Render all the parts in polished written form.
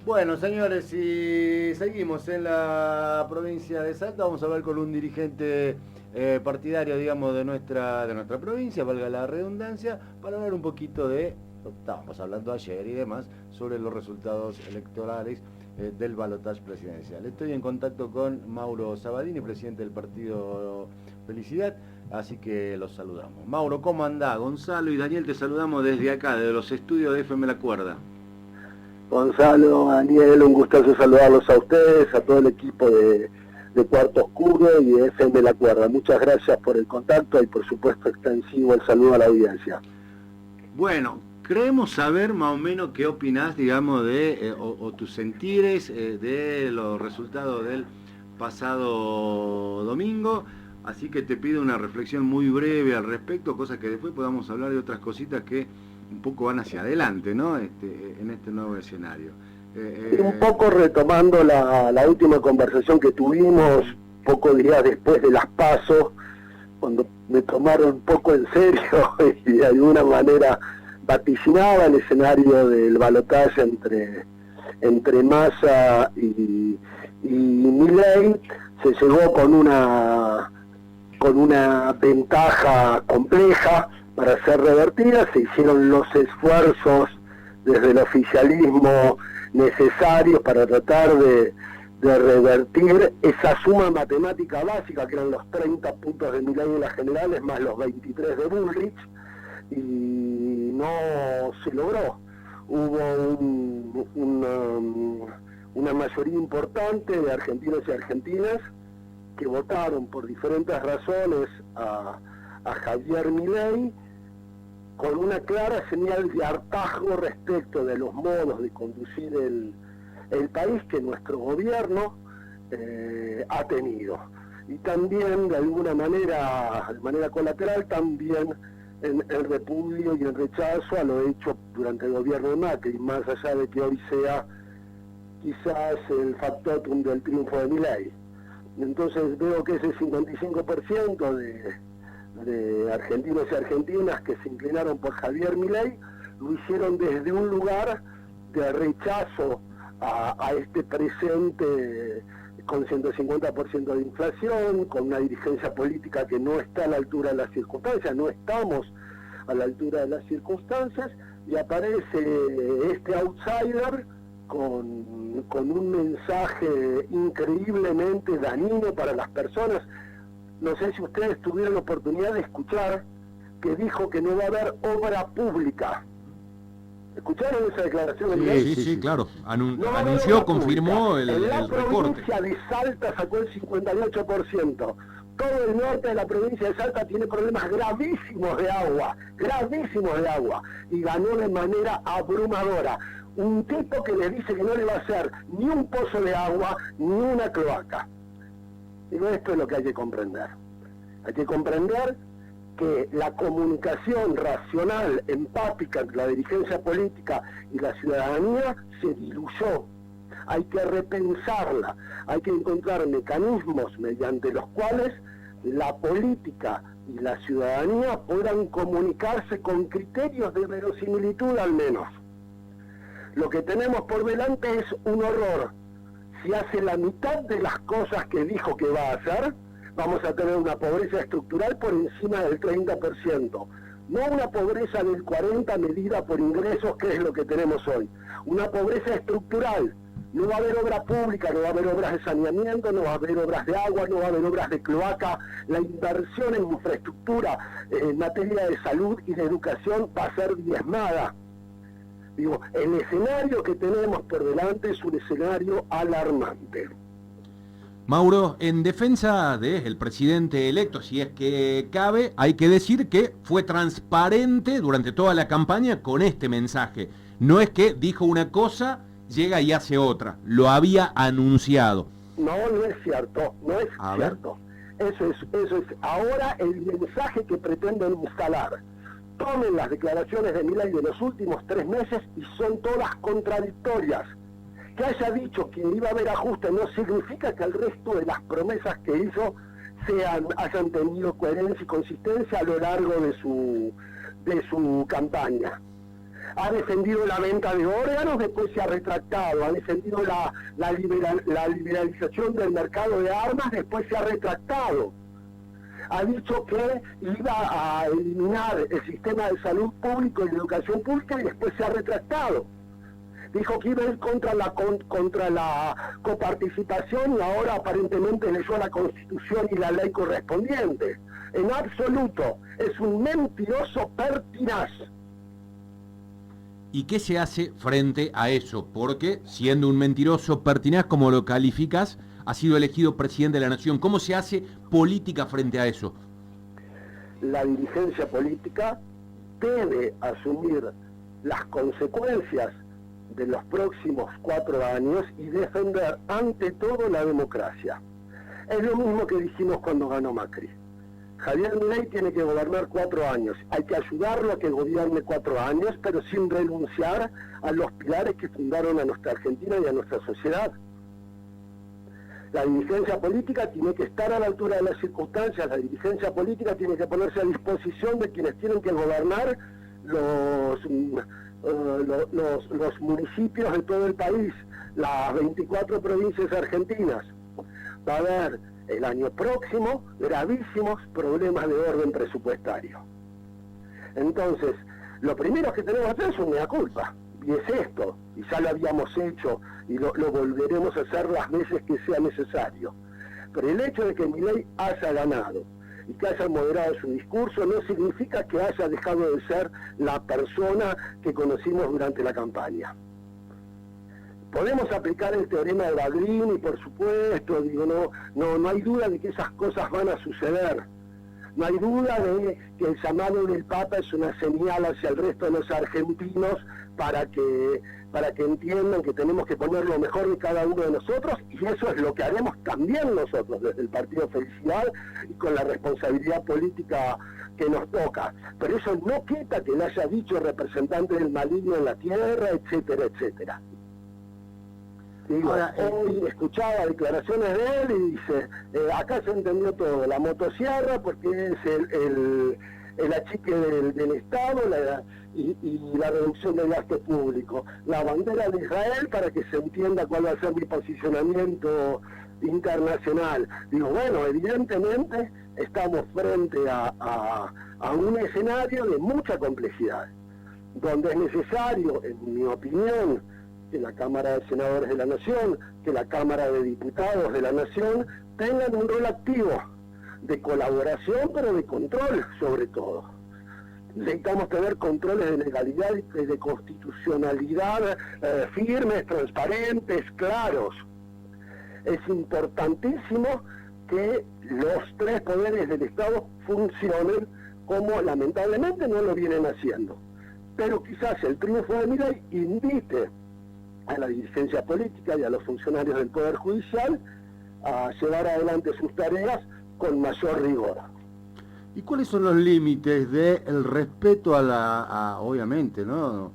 Bueno, señores, si seguimos en la provincia de Salta, vamos a hablar con un dirigente partidario, digamos, de nuestra provincia, valga la redundancia, para hablar un poquito estábamos hablando ayer y demás, sobre los resultados electorales del balotaje presidencial. Estoy en contacto con Mauro Sabadini, presidente del partido Felicidad, así que los saludamos. Mauro, ¿cómo andá? Gonzalo y Daniel te saludamos desde acá, desde los estudios de FM La Cuerda. Gonzalo, Daniel, un gustazo saludarlos a ustedes, a todo el equipo de Cuarto Oscuro y de FM La Cuerda. Muchas gracias por el contacto y por supuesto extensivo el saludo a la audiencia. Bueno, creemos saber más o menos qué opinás, digamos, o tus sentires de los resultados del pasado domingo, así que te pido una reflexión muy breve al respecto, cosa que después podamos hablar de otras cositas que un poco van hacia adelante, ¿no? En este nuevo escenario. Un poco retomando la última conversación que tuvimos, pocos días después de las PASO, cuando me tomaron un poco en serio y de alguna manera vaticinaba el escenario del balotaje entre Massa y Milei, se llegó con una ventaja compleja para ser revertida. Se hicieron los esfuerzos desde el oficialismo necesarios para tratar de revertir esa suma matemática básica, que eran los 30 puntos de Milei en las generales, más los 23 de Bullrich, y no se logró. Hubo una mayoría importante de argentinos y argentinas que votaron por diferentes razones a Javier Milei, con una clara señal de hartazgo respecto de los modos de conducir el país que nuestro gobierno ha tenido. Y también, de alguna manera, de manera colateral, también en repudio y en rechazo a lo hecho durante el gobierno de Macri, más allá de que hoy sea quizás el factotum del triunfo de Milei. Entonces veo que ese 55% de argentinos y argentinas que se inclinaron por Javier Milei lo hicieron desde un lugar de rechazo a este presente con 150% de inflación, con una dirigencia política que no está a la altura de las circunstancias, no estamos a la altura de las circunstancias, y aparece este outsider con un mensaje increíblemente dañino para las personas. No sé si ustedes tuvieron la oportunidad de escuchar que dijo que no va a haber obra pública. ¿Escucharon esa declaración? Sí, claro. Anunció, confirmó el recorte. La provincia de Salta sacó el 58%. Todo el norte de la provincia de Salta tiene problemas gravísimos de agua, y ganó de manera abrumadora. Un tipo que le dice que no le va a hacer ni un pozo de agua, ni una cloaca. Digo, esto es lo que hay que comprender. Hay que comprender que la comunicación racional, empática entre la dirigencia política y la ciudadanía se diluyó. Hay que repensarla, hay que encontrar mecanismos mediante los cuales la política y la ciudadanía puedan comunicarse con criterios de verosimilitud al menos. Lo que tenemos por delante es un horror. Si hace la mitad de las cosas que dijo que va a hacer, vamos a tener una pobreza estructural por encima del 30%. No una pobreza del 40% medida por ingresos, que es lo que tenemos hoy. Una pobreza estructural. No va a haber obra pública, no va a haber obras de saneamiento, no va a haber obras de agua, no va a haber obras de cloaca. La inversión en infraestructura, en materia de salud y de educación va a ser diezmada. Digo, el escenario que tenemos por delante es un escenario alarmante. Mauro, en defensa del presidente electo, si es que cabe, hay que decir que fue transparente durante toda la campaña con este mensaje. No es que dijo una cosa, llega y hace otra. Lo había anunciado. No es cierto, no es cierto. Eso es ahora el mensaje que pretenden instalar. Tomen las declaraciones de Milei de los últimos 3 meses y son todas contradictorias. Que haya dicho que iba a haber ajuste no significa que el resto de las promesas que hizo hayan tenido coherencia y consistencia a lo largo de su campaña. Ha defendido la venta de órganos, después se ha retractado. Ha defendido la liberalización del mercado de armas, después se ha retractado. Ha dicho que iba a eliminar el sistema de salud público y de educación pública y después se ha retractado. Dijo que iba a ir contra la coparticipación y ahora aparentemente leyó la Constitución y la ley correspondiente. En absoluto, es un mentiroso pertinaz. ¿Y qué se hace frente a eso? Porque, siendo un mentiroso pertinaz, como lo calificas, ha sido elegido presidente de la Nación. ¿Cómo se hace política frente a eso? La dirigencia política debe asumir las consecuencias de los próximos 4 años y defender ante todo la democracia. Es lo mismo que dijimos cuando ganó Macri. Javier Milei tiene que gobernar 4 años. Hay que ayudarlo a que gobierne 4 años, pero sin renunciar a los pilares que fundaron a nuestra Argentina y a nuestra sociedad. La dirigencia política tiene que estar a la altura de las circunstancias. La dirigencia política tiene que ponerse a disposición de quienes tienen que gobernar los municipios de todo el país, las 24 provincias argentinas. Va a haber el año próximo gravísimos problemas de orden presupuestario. Entonces, lo primero que tenemos que hacer es un mea culpa, y es esto, y ya lo habíamos hecho, y lo volveremos a hacer las veces que sea necesario. Pero el hecho de que Milei haya ganado y que haya moderado su discurso no significa que haya dejado de ser la persona que conocimos durante la campaña. Podemos aplicar el teorema de Badrini, por supuesto, digo, no hay duda de que esas cosas van a suceder. No hay duda de que el llamado del Papa es una señal hacia el resto de los argentinos para que entiendan que tenemos que poner lo mejor de cada uno de nosotros, y eso es lo que haremos también nosotros desde el Partido Felicidad y con la responsabilidad política que nos toca. Pero eso no quita que le haya dicho representante del maligno en la tierra, etcétera, etcétera. Digo, ahora, hoy escuchaba declaraciones de él y dice, acá se entendió todo, la motosierra porque es el achique del Estado y la reducción del gasto público, la bandera de Israel para que se entienda cuál va a ser mi posicionamiento internacional. Digo, bueno, evidentemente estamos frente a un escenario de mucha complejidad, donde es necesario, en mi opinión, que la Cámara de Senadores de la Nación, que la Cámara de Diputados de la Nación tengan un rol activo de colaboración, pero de control sobre todo. Necesitamos tener controles de legalidad y de constitucionalidad firmes, transparentes, claros. Es importantísimo que los 3 poderes del Estado funcionen como lamentablemente no lo vienen haciendo. Pero quizás el triunfo de Milei invite a la dirigencia política y a los funcionarios del Poder Judicial a llevar adelante sus tareas con mayor rigor. ¿Y cuáles son los límites del respeto obviamente, ¿no?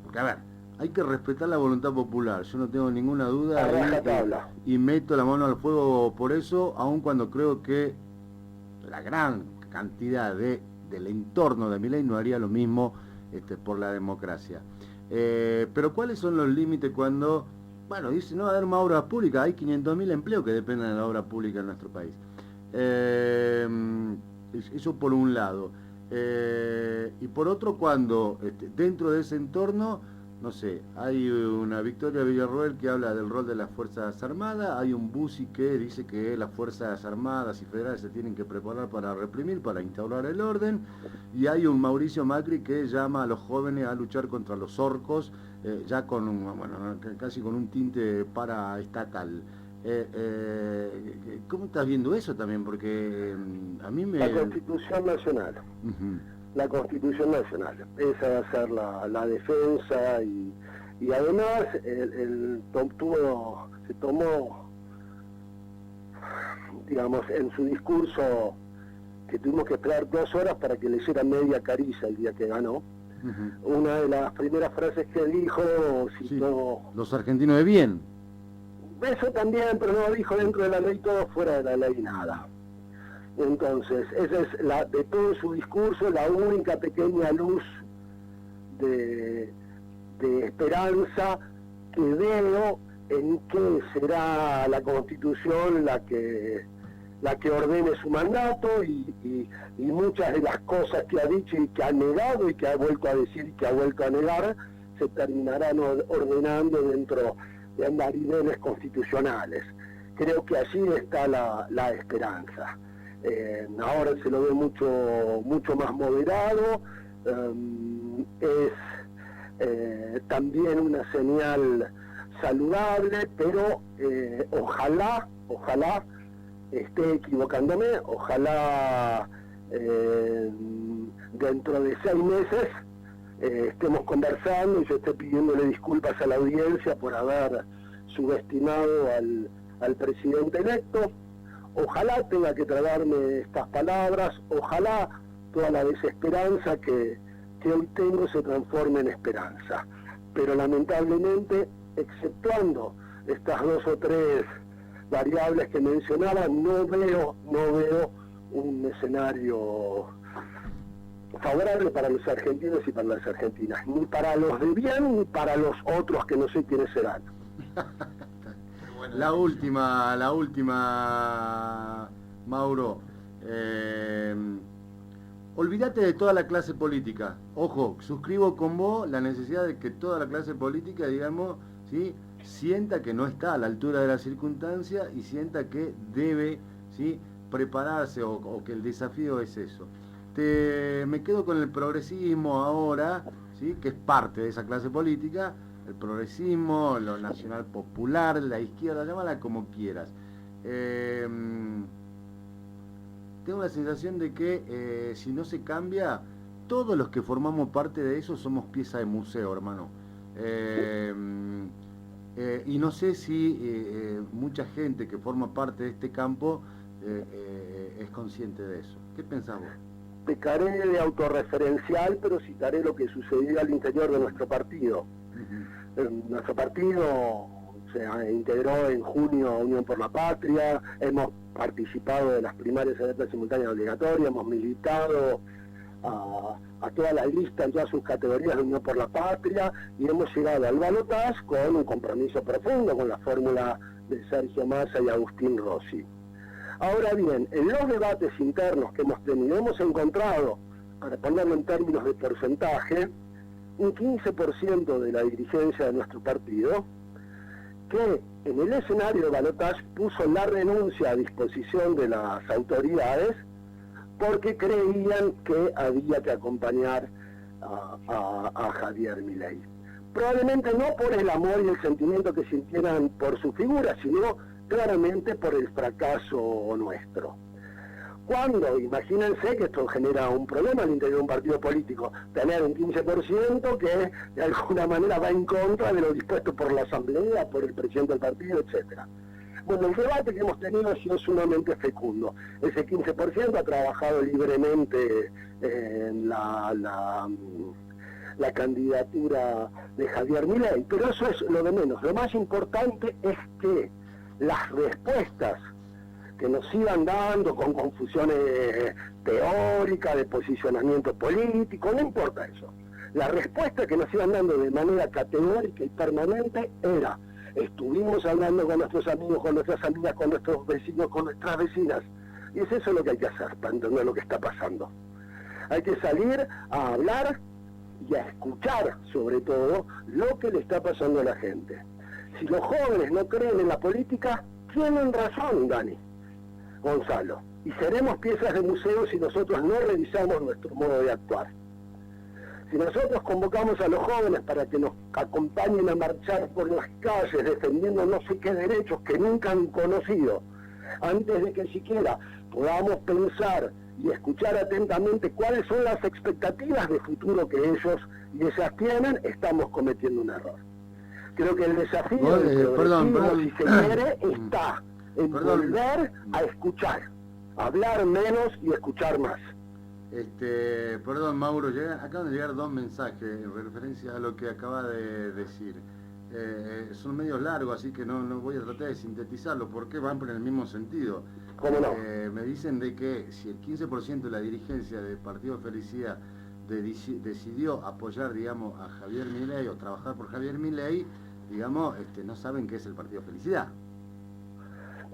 Porque, a ver, hay que respetar la voluntad popular, yo no tengo ninguna duda y meto la mano al fuego por eso, aun cuando creo que la gran cantidad del entorno de Milei no haría lo mismo por la democracia. Pero ¿cuáles son los límites cuando, bueno, dice, no va a haber más obras públicas? Hay 500.000 empleos que dependen de la obra pública en nuestro país. Eso por un lado. Y por otro, cuando dentro de ese entorno, no sé, hay una Victoria Villarroel que habla del rol de las Fuerzas Armadas, hay un Bussi que dice que las Fuerzas Armadas y federales se tienen que preparar para reprimir, para instaurar el orden, y hay un Mauricio Macri que llama a los jóvenes a luchar contra los orcos, ya casi con un tinte paraestatal. ¿Cómo estás viendo eso también? Porque a mí me... La Constitución Nacional. La Constitución Nacional, esa va a ser la defensa y además se tomó, digamos, en su discurso, que tuvimos que esperar 2 horas para que leyera media caricia el día que ganó. Una de las primeras frases que dijo citó... Sí, los argentinos de bien. Eso también, pero no dijo dentro de la ley todo, fuera de la ley nada. Entonces, esa es de todo su discurso la única pequeña luz de esperanza que veo en que será la Constitución la que ordene su mandato y muchas de las cosas que ha dicho y que ha negado y que ha vuelto a decir y que ha vuelto a negar se terminarán ordenando dentro de andariveles constitucionales. Creo que allí está la esperanza. Ahora se lo ve mucho más moderado, es también una señal saludable, pero ojalá esté equivocándome, ojalá dentro de 6 meses estemos conversando y yo esté pidiéndole disculpas a la audiencia por haber subestimado al presidente electo. Ojalá tenga que tragarme estas palabras, ojalá toda la desesperanza que hoy tengo se transforme en esperanza. Pero lamentablemente, exceptuando estas 2 o 3 variables que mencionaba, no veo un escenario favorable para los argentinos y para las argentinas, ni para los de bien ni para los otros que no sé quiénes serán. La última, Mauro. Olvídate de toda la clase política. Ojo, suscribo con vos la necesidad de que toda la clase política, digamos, ¿sí?, sienta que no está a la altura de la circunstancia y sienta que debe, ¿sí?, prepararse o que el desafío es eso. Me quedo con el progresismo ahora, ¿sí?, que es parte de esa clase política, el progresismo, lo nacional popular, la izquierda, llámala como quieras. Tengo la sensación de que si no se cambia, todos los que formamos parte de eso somos pieza de museo, hermano. Y no sé si mucha gente que forma parte de este campo es consciente de eso. ¿Qué pensás vos? Pecaré de autorreferencial, pero citaré lo que sucedió al interior de nuestro partido. Nuestro partido se integró en junio a Unión por la Patria, hemos participado de las primarias electas simultáneas obligatorias, hemos militado a toda la lista en todas sus categorías de Unión por la Patria y hemos llegado al balotaje con un compromiso profundo con la fórmula de Sergio Massa y Agustín Rossi. Ahora bien, en los debates internos que hemos tenido, hemos encontrado, para ponerlo en términos de porcentaje, un 15% de la dirigencia de nuestro partido que en el escenario de balotaje puso la renuncia a disposición de las autoridades porque creían que había que acompañar a Javier Milei. Probablemente no por el amor y el sentimiento que sintieran por su figura, sino claramente por el fracaso nuestro. Cuando, imagínense que esto genera un problema al interior de un partido político, tener un 15% que de alguna manera va en contra de lo dispuesto por la asamblea, por el presidente del partido, etcétera. Bueno, el debate que hemos tenido ha sido sumamente fecundo. Ese 15% ha trabajado libremente en la candidatura de Javier Milei, pero eso es lo de menos. Lo más importante es que las respuestas que nos iban dando con confusiones teóricas, de posicionamiento político, no importa eso. La respuesta que nos iban dando de manera categórica y permanente era: estuvimos hablando con nuestros amigos, con nuestras amigas, con nuestros vecinos, con nuestras vecinas. Y es eso lo que hay que hacer para entender lo que está pasando. Hay que salir a hablar y a escuchar, sobre todo, lo que le está pasando a la gente. Si los jóvenes no creen en la política, tienen razón, Dani, Gonzalo. Y seremos piezas de museo si nosotros no revisamos nuestro modo de actuar. Si nosotros convocamos a los jóvenes para que nos acompañen a marchar por las calles defendiendo no sé qué derechos que nunca han conocido, antes de que siquiera podamos pensar y escuchar atentamente cuáles son las expectativas de futuro que ellos y ellas tienen, estamos cometiendo un error. Creo que el desafío del progresivo, si se quiere, está en volver a escuchar, hablar menos y escuchar más. Perdón, Mauro, acaban de llegar 2 mensajes en referencia a lo que acaba de decir. Son medios largos, así que no voy a tratar de sintetizarlo, porque van por el mismo sentido. ¿Cómo no? Me dicen de que si el 15% de la dirigencia del Partido Felicidad decidió apoyar, digamos, a Javier Milei o trabajar por Javier Milei, digamos, no saben qué es el Partido Felicidad.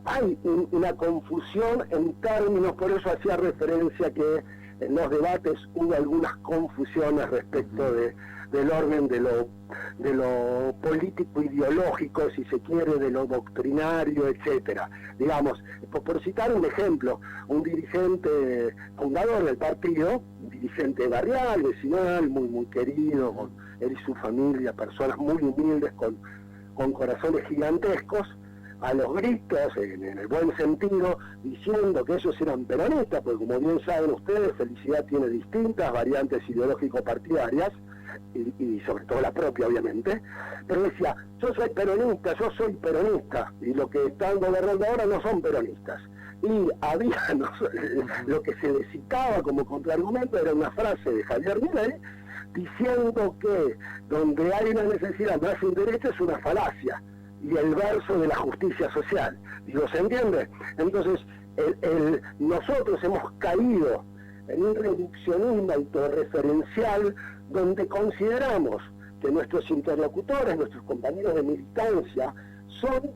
Hay una confusión en términos, por eso hacía referencia que en los debates hubo algunas confusiones respecto del orden de lo político ideológico, si se quiere, de lo doctrinario, etcétera. Digamos, por citar un ejemplo, un dirigente fundador del partido, un dirigente barrial, vecinal, muy querido, con él y su familia, personas muy humildes, con corazones gigantescos, a los gritos, en el buen sentido, diciendo que ellos eran peronistas, porque como bien saben ustedes, Felicidad tiene distintas variantes ideológico-partidarias, y sobre todo la propia, obviamente, pero decía, yo soy peronista, y los que están gobernando ahora no son peronistas. Y había, lo que se le citaba como contraargumento era una frase de Javier Milei, diciendo que donde hay una necesidad no hacen derecho es una falacia, y el verso de la justicia social. Digo, ¿se entiende? Entonces, nosotros hemos caído en un reduccionismo autorreferencial donde consideramos que nuestros interlocutores, nuestros compañeros de militancia, son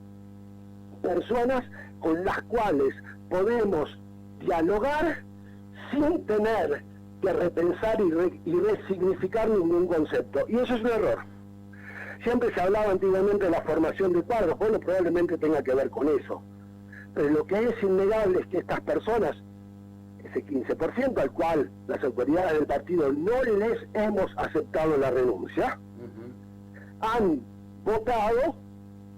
personas con las cuales podemos dialogar sin tener que repensar y resignificar ningún concepto. Y eso es un error. Siempre se hablaba antiguamente de la formación de cuadros, bueno, probablemente tenga que ver con eso. Pero lo que es innegable es que estas personas, ese 15% al cual las autoridades del partido no les hemos aceptado la renuncia, han votado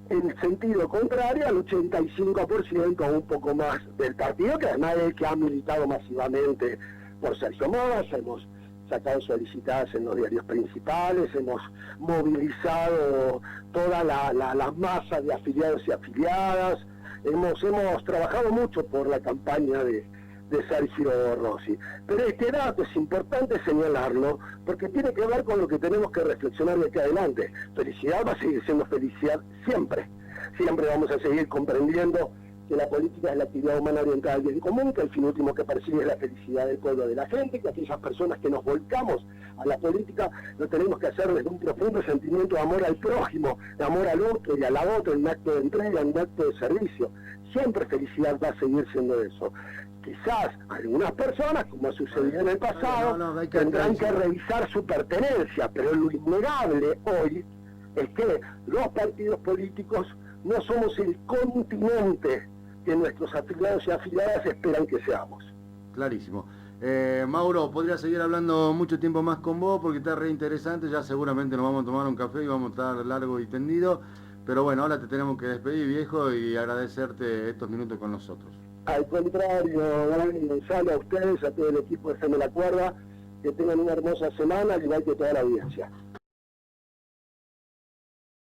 en sentido contrario al 85% o un poco más del partido, que además es el que ha militado masivamente por Sergio Massa. Hemos sacado solicitadas en los diarios principales, hemos movilizado toda la masa de afiliados y afiliadas, hemos trabajado mucho por la campaña de Sergio Rossi. Pero este dato es importante señalarlo porque tiene que ver con lo que tenemos que reflexionar de aquí adelante. Felicidad va a seguir siendo felicidad siempre. Siempre vamos a seguir comprendiendo que la política es la actividad humana orientada al bien común, que el fin último que persigue es la felicidad del pueblo, de la gente, que aquellas personas que nos volcamos a la política lo tenemos que hacer desde un profundo sentimiento de amor al prójimo, de amor al otro y a la otra, en un acto de entrega, en un acto de servicio. Siempre felicidad va a seguir siendo eso. Quizás algunas personas, como ha sucedido en el pasado, tendrán que revisar su pertenencia, pero lo innegable hoy es que los partidos políticos no somos el continente que nuestros afiliados y afiliadas esperan que seamos. Clarísimo. Mauro, podría seguir hablando mucho tiempo más con vos porque está re interesante, ya seguramente nos vamos a tomar un café y vamos a estar largo y tendido, pero bueno, ahora te tenemos que despedir, viejo, y agradecerte estos minutos con nosotros. Al contrario, Dani, Gonzalo, a ustedes, a todo el equipo de FM La Cuerda, que tengan una hermosa semana, al igual que toda la audiencia.